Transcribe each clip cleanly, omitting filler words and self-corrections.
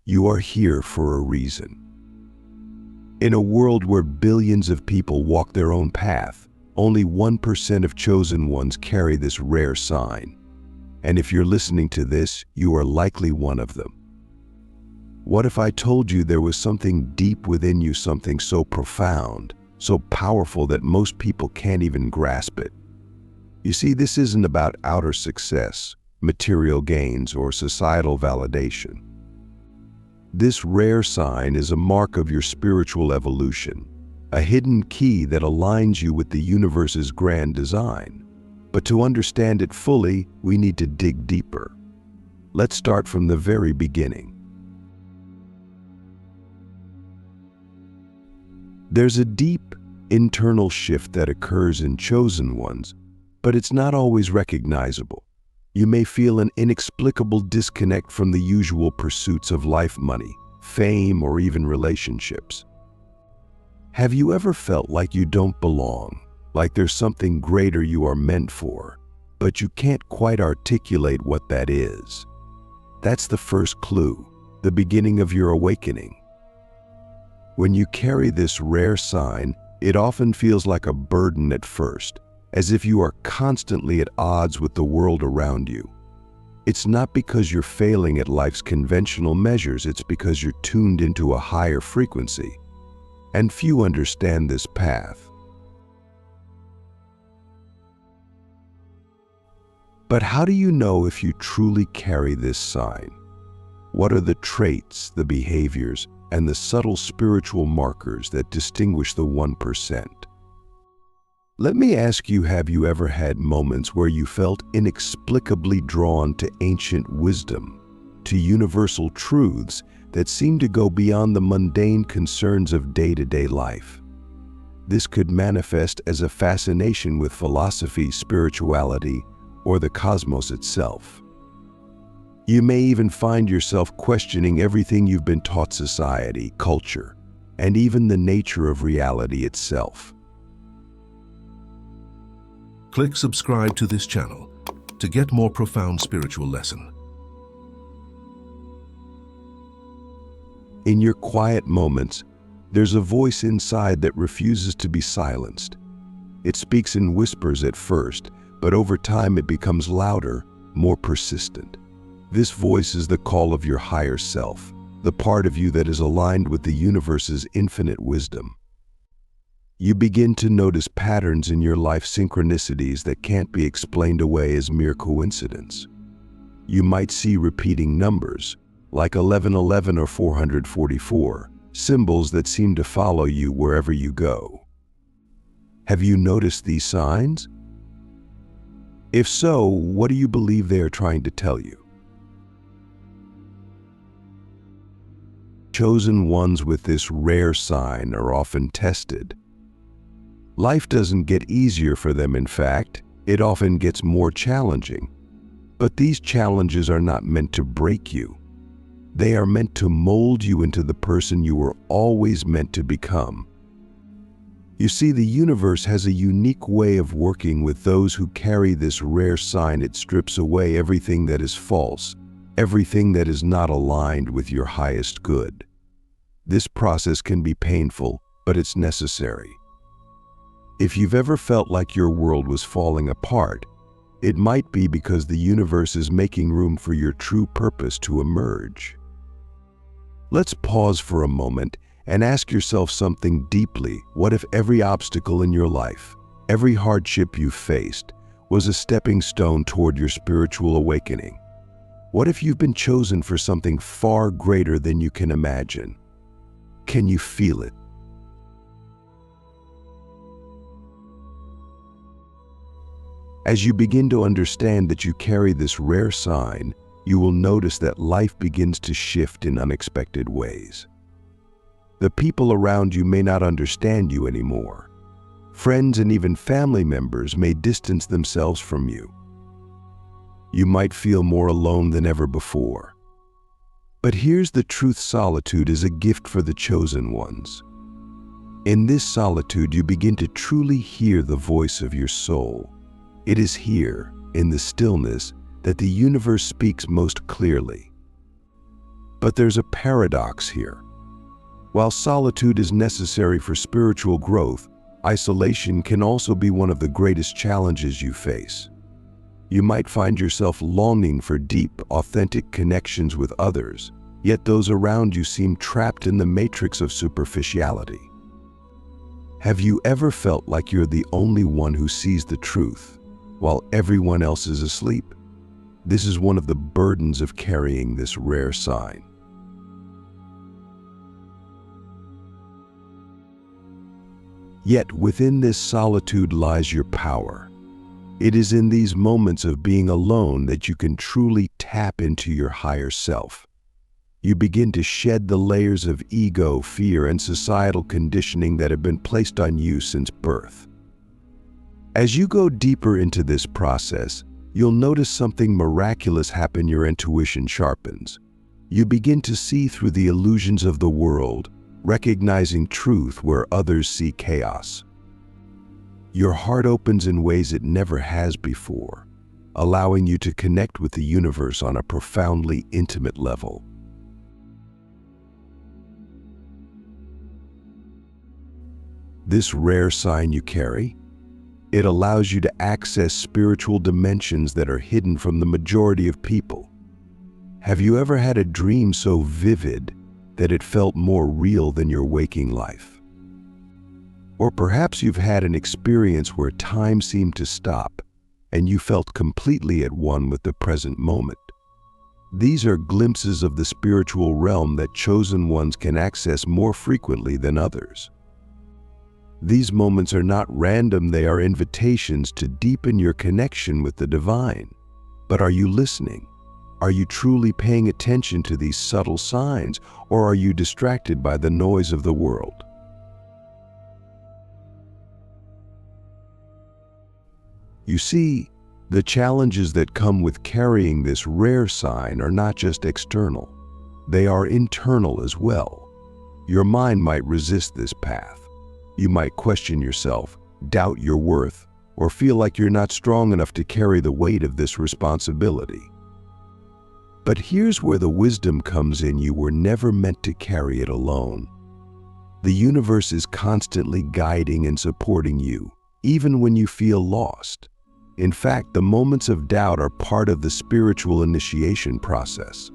You are here for a reason. In a world where billions of people walk their own path, only 1% of chosen ones carry this rare sign. And if you're listening to this, you are likely one of them. What if I told you there was something deep within you, something so profound, so powerful that most people can't even grasp it? You see, this isn't about outer success, material gains, or societal validation. This rare sign is a mark of your spiritual evolution, a hidden key that aligns you with the universe's grand design. But to understand it fully, we need to dig deeper. Let's start from the very beginning. There's a deep, internal shift that occurs in chosen ones, but it's not always recognizable. You may feel an inexplicable disconnect from the usual pursuits of life, money, fame, or even relationships. Have you ever felt like you don't belong, like there's something greater you are meant for, but you can't quite articulate what that is? That's the first clue, the beginning of your awakening. When you carry this rare sign, it often feels like a burden at first, as if you are constantly at odds with the world around you. It's not because you're failing at life's conventional measures, it's because you're tuned into a higher frequency. And few understand this path. But how do you know if you truly carry this sign? What are the traits, the behaviors, and the subtle spiritual markers that distinguish the 1%? Let me ask you, have you ever had moments where you felt inexplicably drawn to ancient wisdom, to universal truths that seem to go beyond the mundane concerns of day-to-day life? This could manifest as a fascination with philosophy, spirituality, or the cosmos itself. You may even find yourself questioning everything you've been taught: society, culture, and even the nature of reality itself. Click subscribe to this channel to get more profound spiritual lesson. In your quiet moments, there's a voice inside that refuses to be silenced. It speaks in whispers at first, but over time it becomes louder, more persistent. This voice is the call of your higher self, the part of you that is aligned with the universe's infinite wisdom. You begin to notice patterns in your life, synchronicities that can't be explained away as mere coincidence. You might see repeating numbers, like 1111 or 444, symbols that seem to follow you wherever you go. Have you noticed these signs? If so, what do you believe they are trying to tell you? Chosen ones with this rare sign are often tested. Life doesn't get easier for them. In fact, it often gets more challenging. But these challenges are not meant to break you. They are meant to mold you into the person you were always meant to become. You see, the universe has a unique way of working with those who carry this rare sign. It strips away everything that is false, everything that is not aligned with your highest good. This process can be painful, but it's necessary. If you've ever felt like your world was falling apart, it might be because the universe is making room for your true purpose to emerge. Let's pause for a moment and ask yourself something deeply. What if every obstacle in your life, every hardship you faced, was a stepping stone toward your spiritual awakening? What if you've been chosen for something far greater than you can imagine? Can you feel it? As you begin to understand that you carry this rare sign, you will notice that life begins to shift in unexpected ways. The people around you may not understand you anymore. Friends and even family members may distance themselves from you. You might feel more alone than ever before. But here's the truth: solitude is a gift for the chosen ones. In this solitude, you begin to truly hear the voice of your soul. It is here, in the stillness, that the universe speaks most clearly. But there's a paradox here. While solitude is necessary for spiritual growth, isolation can also be one of the greatest challenges you face. You might find yourself longing for deep, authentic connections with others, yet those around you seem trapped in the matrix of superficiality. Have you ever felt like you're the only one who sees the truth, while everyone else is asleep? This is one of the burdens of carrying this rare sign. Yet within this solitude lies your power. It is in these moments of being alone that you can truly tap into your higher self. You begin to shed the layers of ego, fear, and societal conditioning that have been placed on you since birth. As you go deeper into this process, you'll notice something miraculous happen. Your intuition sharpens. You begin to see through the illusions of the world, recognizing truth where others see chaos. Your heart opens in ways it never has before, allowing you to connect with the universe on a profoundly intimate level. This rare sign you carry, it allows you to access spiritual dimensions that are hidden from the majority of people. Have you ever had a dream so vivid that it felt more real than your waking life? Or perhaps you've had an experience where time seemed to stop and you felt completely at one with the present moment. These are glimpses of the spiritual realm that chosen ones can access more frequently than others. These moments are not random, they are invitations to deepen your connection with the divine. But are you listening? Are you truly paying attention to these subtle signs, or are you distracted by the noise of the world? You see, the challenges that come with carrying this rare sign are not just external. They are internal as well. Your mind might resist this path. You might question yourself, doubt your worth, or feel like you're not strong enough to carry the weight of this responsibility. But here's where the wisdom comes in. You were never meant to carry it alone. The universe is constantly guiding and supporting you, even when you feel lost. In fact, the moments of doubt are part of the spiritual initiation process.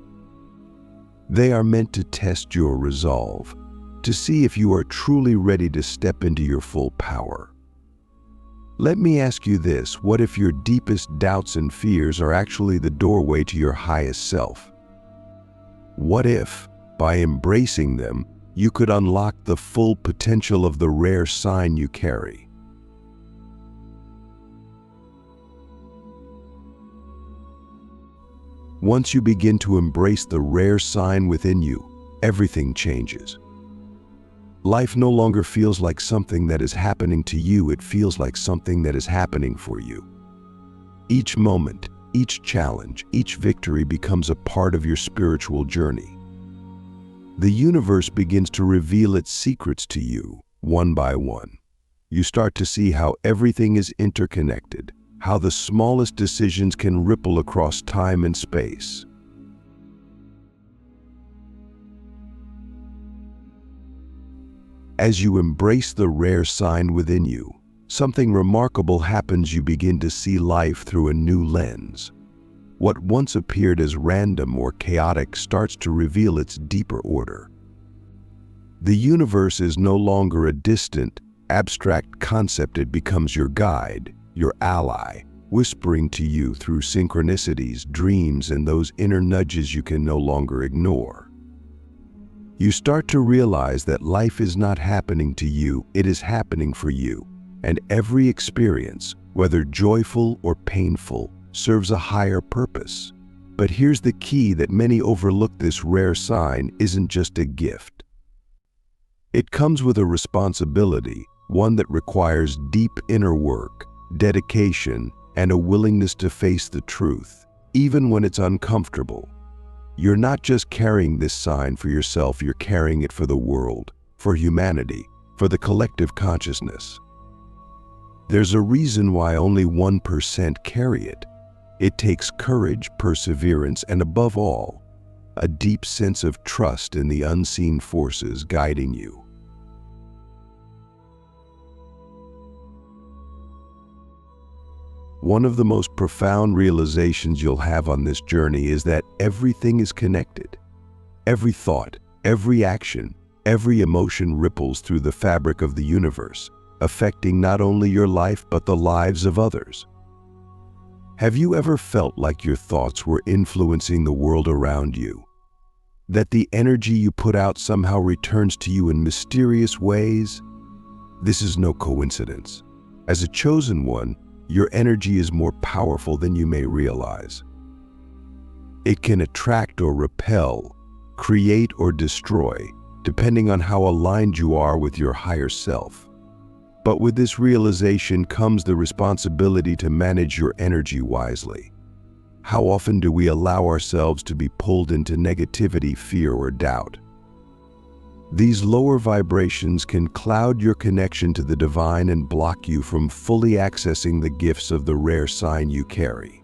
They are meant to test your resolve, to see if you are truly ready to step into your full power. Let me ask you this: what if your deepest doubts and fears are actually the doorway to your highest self? What if, by embracing them, you could unlock the full potential of the rare sign you carry? Once you begin to embrace the rare sign within you, everything changes. Life no longer feels like something that is happening to you, it feels like something that is happening for you. Each moment, each challenge, each victory becomes a part of your spiritual journey. The universe begins to reveal its secrets to you, one by one. You start to see how everything is interconnected, how the smallest decisions can ripple across time and space. As you embrace the rare sign within you, something remarkable happens. You begin to see life through a new lens. What once appeared as random or chaotic starts to reveal its deeper order. The universe is no longer a distant, abstract concept. It becomes your guide, your ally, whispering to you through synchronicities, dreams, and those inner nudges you can no longer ignore. You start to realize that life is not happening to you, it is happening for you. And every experience, whether joyful or painful, serves a higher purpose. But here's the key that many overlook: this rare sign isn't just a gift. It comes with a responsibility, one that requires deep inner work, dedication, and a willingness to face the truth, even when it's uncomfortable. You're not just carrying this sign for yourself, you're carrying it for the world, for humanity, for the collective consciousness. There's a reason why only 1% carry it. It takes courage, perseverance, and above all, a deep sense of trust in the unseen forces guiding you. One of the most profound realizations you'll have on this journey is that everything is connected. Every thought, every action, every emotion ripples through the fabric of the universe, affecting not only your life but the lives of others. Have you ever felt like your thoughts were influencing the world around you? That the energy you put out somehow returns to you in mysterious ways? This is no coincidence. As a chosen one, your energy is more powerful than you may realize. It can attract or repel, create or destroy, depending on how aligned you are with your higher self. But with this realization comes the responsibility to manage your energy wisely. How often do we allow ourselves to be pulled into negativity, fear, or doubt? These lower vibrations can cloud your connection to the divine and block you from fully accessing the gifts of the rare sign you carry.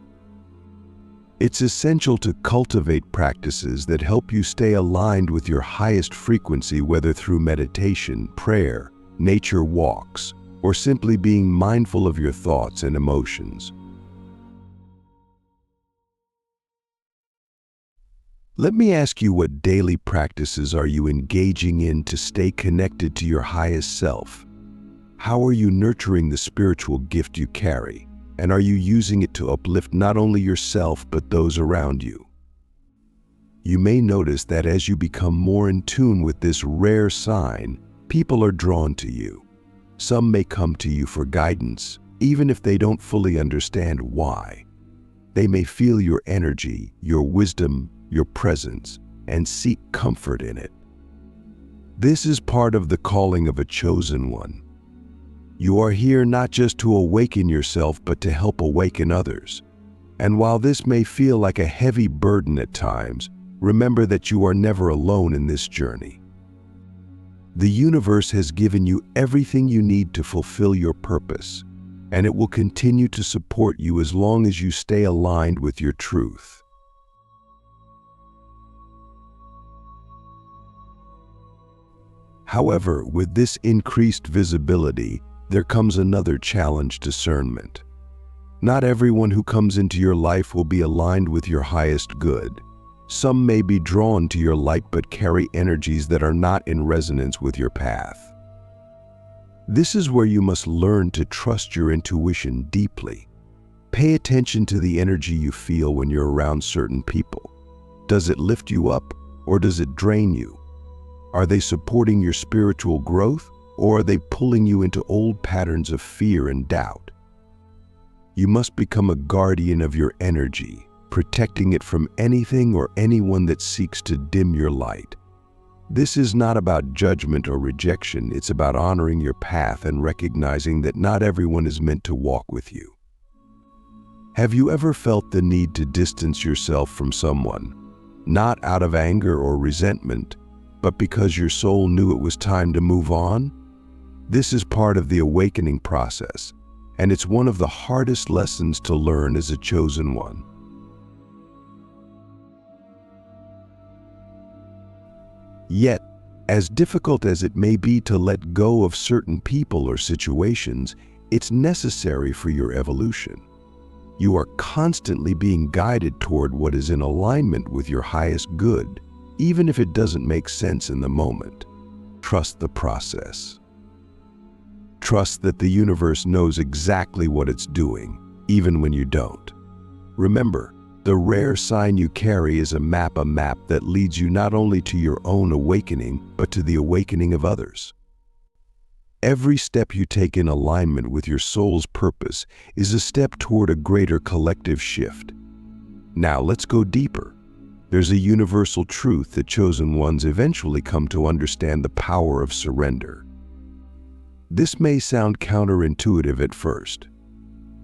It's essential to cultivate practices that help you stay aligned with your highest frequency, whether through meditation, prayer, nature walks, or simply being mindful of your thoughts and emotions. Let me ask you, what daily practices are you engaging in to stay connected to your highest self? How are you nurturing the spiritual gift you carry? And are you using it to uplift not only yourself but those around you? You may notice that as you become more in tune with this rare sign, people are drawn to you. Some may come to you for guidance, even if they don't fully understand why. They may feel your energy, your wisdom, your presence, and seek comfort in it. This is part of the calling of a chosen one. You are here not just to awaken yourself, but to help awaken others. And while this may feel like a heavy burden at times, remember that you are never alone in this journey. The universe has given you everything you need to fulfill your purpose, and it will continue to support you as long as you stay aligned with your truth. However, with this increased visibility, there comes another challenge: discernment. Not everyone who comes into your life will be aligned with your highest good. Some may be drawn to your light but carry energies that are not in resonance with your path. This is where you must learn to trust your intuition deeply. Pay attention to the energy you feel when you're around certain people. Does it lift you up, or does it drain you? Are they supporting your spiritual growth, or are they pulling you into old patterns of fear and doubt? You must become a guardian of your energy, protecting it from anything or anyone that seeks to dim your light. This is not about judgment or rejection. It's about honoring your path and recognizing that not everyone is meant to walk with you. Have you ever felt the need to distance yourself from someone, not out of anger or resentment, but because your soul knew it was time to move on? This is part of the awakening process, and it's one of the hardest lessons to learn as a chosen one. Yet, as difficult as it may be to let go of certain people or situations, it's necessary for your evolution. You are constantly being guided toward what is in alignment with your highest good, even if it doesn't make sense in the moment. Trust the process. Trust that the universe knows exactly what it's doing, even when you don't. Remember, the rare sign you carry is a map that leads you not only to your own awakening, but to the awakening of others. Every step you take in alignment with your soul's purpose is a step toward a greater collective shift. Now let's go deeper. There's a universal truth that chosen ones eventually come to understand: the power of surrender. This may sound counterintuitive at first.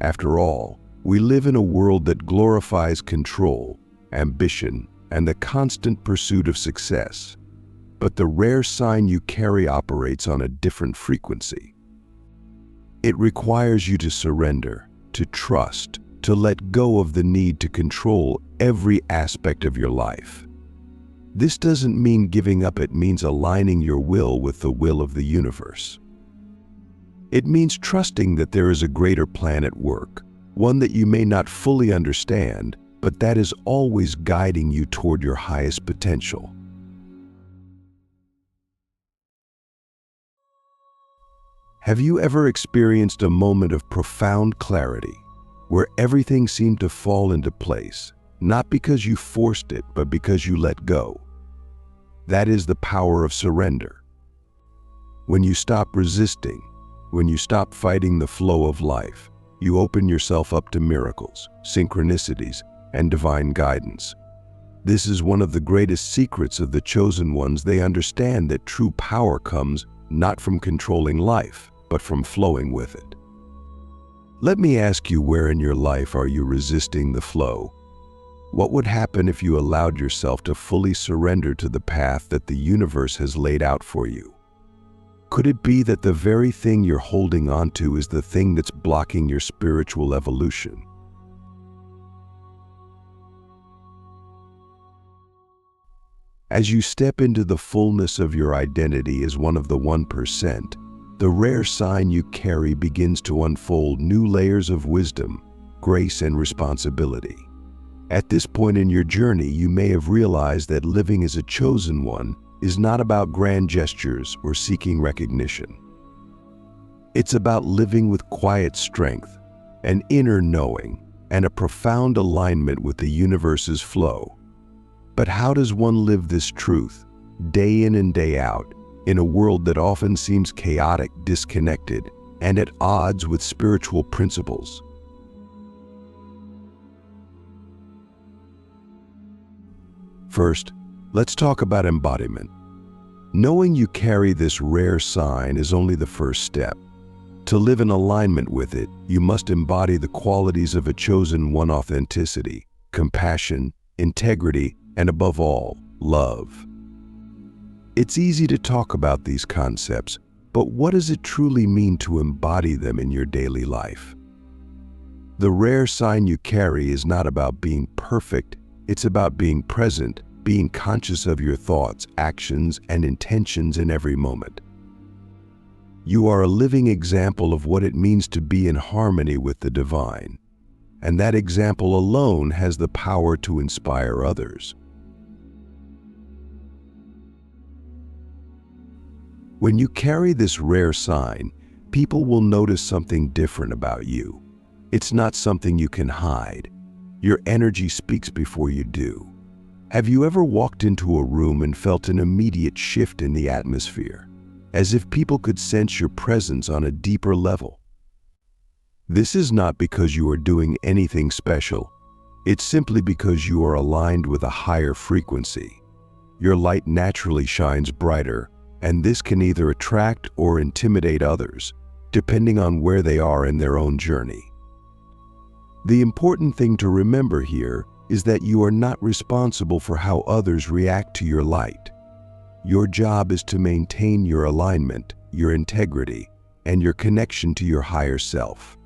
After all, we live in a world that glorifies control, ambition, and the constant pursuit of success. But the rare sign you carry operates on a different frequency. It requires you to surrender, to trust, to let go of the need to control every aspect of your life. This doesn't mean giving up, it means aligning your will with the will of the universe. It means trusting that there is a greater plan at work, one that you may not fully understand, but that is always guiding you toward your highest potential. Have you ever experienced a moment of profound clarity, where everything seemed to fall into place, not because you forced it, but because you let go? That is the power of surrender. When you stop resisting, when you stop fighting the flow of life, you open yourself up to miracles, synchronicities, and divine guidance. This is one of the greatest secrets of the chosen ones. They understand that true power comes not from controlling life, but from flowing with it. Let me ask you, where in your life are you resisting the flow? What would happen if you allowed yourself to fully surrender to the path that the universe has laid out for you? Could it be that the very thing you're holding on to is the thing that's blocking your spiritual evolution? As you step into the fullness of your identity as one of the 1%, the rare sign you carry begins to unfold new layers of wisdom, grace, and responsibility. At this point in your journey, you may have realized that living as a chosen one is not about grand gestures or seeking recognition. It's about living with quiet strength, an inner knowing, and a profound alignment with the universe's flow. But how does one live this truth, day in and day out, in a world that often seems chaotic, disconnected, and at odds with spiritual principles? First, let's talk about embodiment. Knowing you carry this rare sign is only the first step. To live in alignment with it, you must embody the qualities of a chosen one: authenticity, compassion, integrity, and above all, love. It's easy to talk about these concepts, but what does it truly mean to embody them in your daily life? The rare sign you carry is not about being perfect, it's about being present, being conscious of your thoughts, actions, and intentions in every moment. You are a living example of what it means to be in harmony with the divine, and that example alone has the power to inspire others. When you carry this rare sign, people will notice something different about you. It's not something you can hide. Your energy speaks before you do. Have you ever walked into a room and felt an immediate shift in the atmosphere, as if people could sense your presence on a deeper level? This is not because you are doing anything special. It's simply because you are aligned with a higher frequency. Your light naturally shines brighter, and this can either attract or intimidate others, depending on where they are in their own journey. The important thing to remember here is that you are not responsible for how others react to your light. Your job is to maintain your alignment, your integrity, and your connection to your higher self.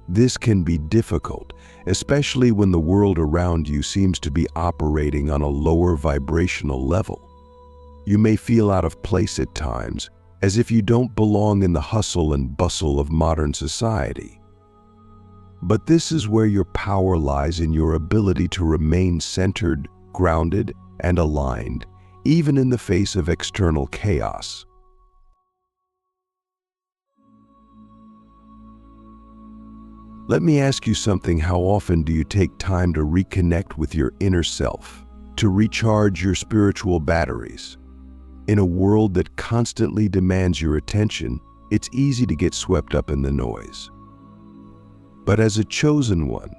This can be difficult, especially when the world around you seems to be operating on a lower vibrational level. You may feel out of place at times, as if you don't belong in the hustle and bustle of modern society. But this is where your power lies, in your ability to remain centered, grounded, and aligned, even in the face of external chaos. Let me ask you something. How often do you take time to reconnect with your inner self, to recharge your spiritual batteries? In a world that constantly demands your attention, it's easy to get swept up in the noise. But as a chosen one,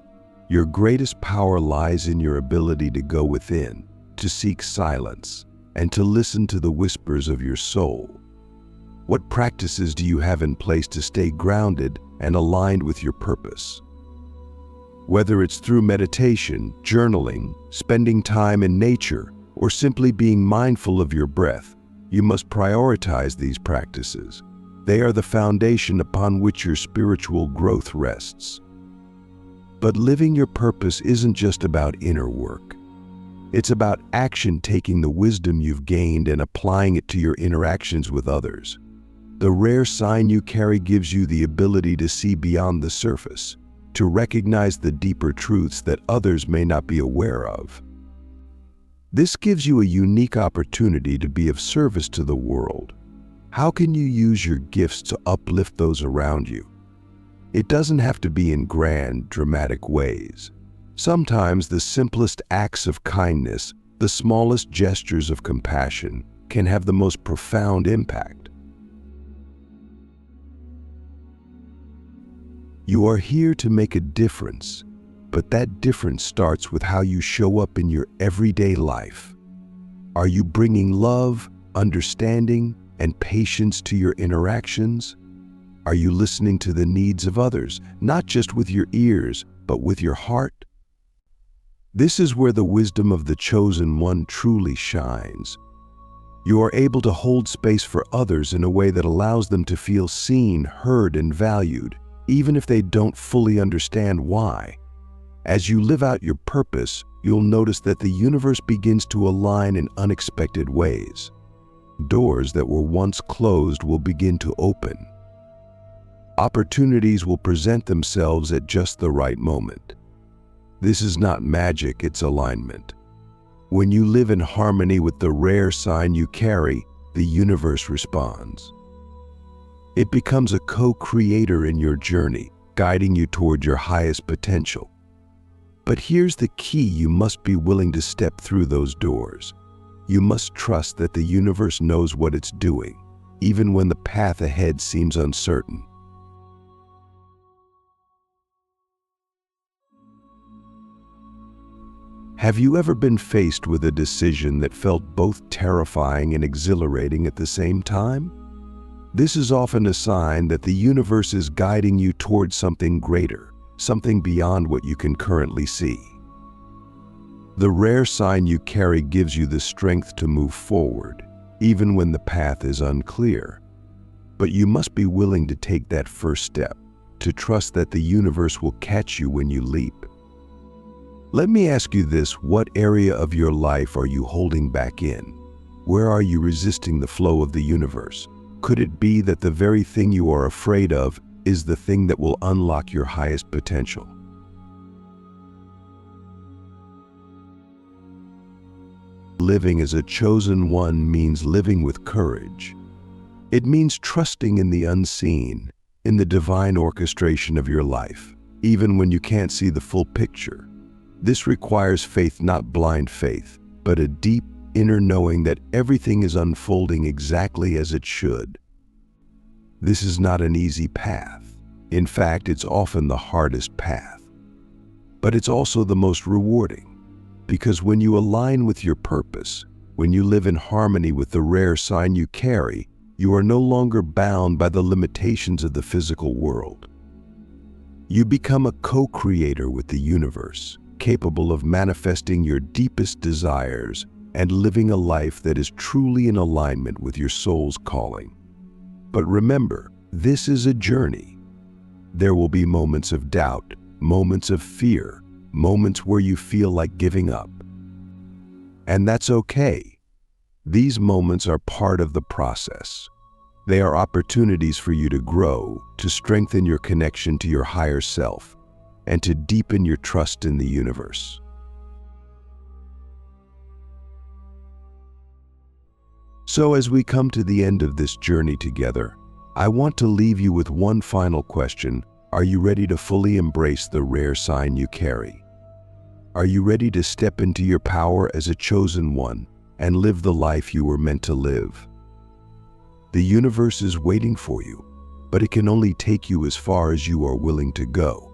your greatest power lies in your ability to go within, to seek silence, and to listen to the whispers of your soul. What practices do you have in place to stay grounded and aligned with your purpose? Whether it's through meditation, journaling, spending time in nature, or simply being mindful of your breath, you must prioritize these practices. They are the foundation upon which your spiritual growth rests. But living your purpose isn't just about inner work. It's about action, taking the wisdom you've gained and applying it to your interactions with others. The rare sign you carry gives you the ability to see beyond the surface, to recognize the deeper truths that others may not be aware of. This gives you a unique opportunity to be of service to the world. How can you use your gifts to uplift those around you? It doesn't have to be in grand, dramatic ways. Sometimes the simplest acts of kindness, the smallest gestures of compassion, can have the most profound impact. You are here to make a difference, but that difference starts with how you show up in your everyday life. Are you bringing love, understanding, and patience to your interactions? Are you listening to the needs of others, not just with your ears, but with your heart? This is where the wisdom of the chosen one truly shines. You are able to hold space for others in a way that allows them to feel seen, heard, and valued, even if they don't fully understand why. As you live out your purpose, you'll notice that the universe begins to align in unexpected ways. Doors that were once closed will begin to open. Opportunities will present themselves at just the right moment. This is not magic, it's alignment. When you live in harmony with the rare sign you carry, the universe responds. It becomes a co-creator in your journey, guiding you toward your highest potential. But here's the key: you must be willing to step through those doors. You must trust that the universe knows what it's doing, even when the path ahead seems uncertain. Have you ever been faced with a decision that felt both terrifying and exhilarating at the same time? This is often a sign that the universe is guiding you towards something greater, something beyond what you can currently see. The rare sign you carry gives you the strength to move forward, even when the path is unclear. But you must be willing to take that first step, to trust that the universe will catch you when you leap. Let me ask you this: what area of your life are you holding back in? Where are you resisting the flow of the universe? Could it be that the very thing you are afraid of is the thing that will unlock your highest potential? Living as a chosen one means living with courage. It means trusting in the unseen, in the divine orchestration of your life, even when you can't see the full picture. This requires faith, not blind faith, but a deep inner knowing that everything is unfolding exactly as it should. This is not an easy path. In fact, it's often the hardest path. But it's also the most rewarding, because when you align with your purpose, when you live in harmony with the rare sign you carry, you are no longer bound by the limitations of the physical world. You become a co-creator with the universe, capable of manifesting your deepest desires and living a life that is truly in alignment with your soul's calling. But remember, this is a journey. There will be moments of doubt, moments of fear, moments where you feel like giving up. And that's okay. These moments are part of the process. They are opportunities for you to grow, to strengthen your connection to your higher self, and to deepen your trust in the universe. So as we come to the end of this journey together, I want to leave you with one final question. Are you ready to fully embrace the rare sign you carry? Are you ready to step into your power as a chosen one and live the life you were meant to live? The universe is waiting for you, but it can only take you as far as you are willing to go.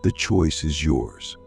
The choice is yours.